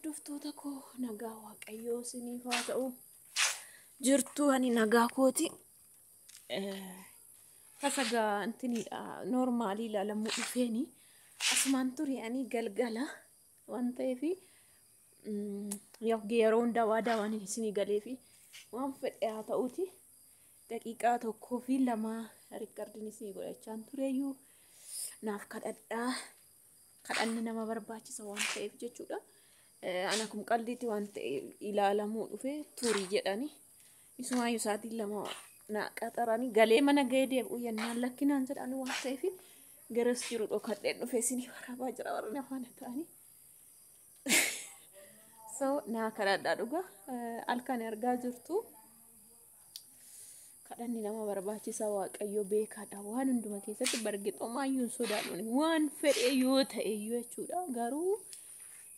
hordoftoota koo nagaa waaqayyoo isiniif haa ta'u. Jirtu ani nagaa kooti. Tasagaa antiniidha normaalii ilaalamuu dhufeeni. Asumaan ture ani galgala waan ta'eefi yeroo hundaa waadaa waan isinii galeefi waan fedhe haa ta'uuti. Daqiiqaa tokkoo fi lama riikardiin isinii godhachaan tureyyuu naaf kadhadhaa. Kadhanni nama barbaachisa waan ta'eef jechuudha. Ana kun qalliitti waan ta'e ilaalamuu dhufe turii jedhani. Isumaayyuu isaatiin lama na qaxaranii galee mana ga'ee deebi'u yennaan lakkinaan jedhan waan ta'eef garas jiru dhokadheen dhufe isinii waraabaa jira warri afaan ta'anii. So naa kadhadhaa dhuga halkan argaa jirtu. Kadhanni nama barbaachisa waaqayyo beekaadha waan hunduma keessatti bargixoomayyuun sodaadhuun waan fedhe yoo ta'e jechuudha. Garuu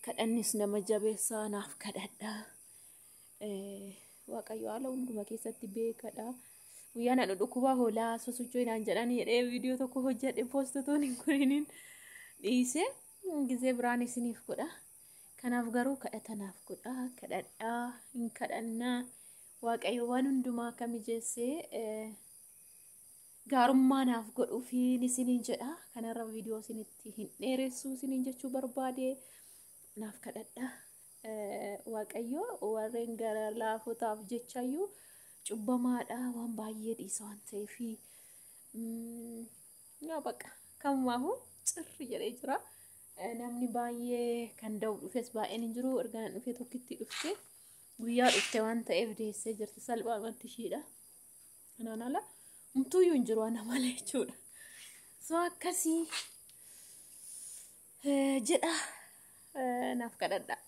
kadhannis nama jabeessaa naaf kadhadhaa. Waaqayyo haala hunduma keessatti beekaadha. Guyyaa na dhukkuba hoolaa sosochoo inaan jedhanii jedhee viidiyoo tokko hojjedhe poostitoon hin kuniniin dhiise gizee biraan isiniif godha. Kanaaf garuu kadhatanaaf godha kadhadhaa hin kadhannaa. Waaqayyo waan hundumaa akka mijeessee gaarummaa naaf godhuu fi isiniin jedha. Kanarra viidiyoo isinitti hin dheeressuu isiniin jechuu barbaade naaf kadhadhaa. Waaqayyo warreen gara laafotaaf jechayyuu cubbamaadha waan baay'ee dhiisa waan ta'eef yaa baqa kamumaafuu cirri jedhee jira. Namni baay'ee kan da'u dhufes baay'een hin jiru erga dhufee tokkitti dhufte. Guyyaa dhufte waan ta'eef deessee jirti salphaamatti ishiidha. Kanaan ala humtuuyyuu hin jiru ana malee jechuudha. So akkasii jedha naaf kadhadhaa.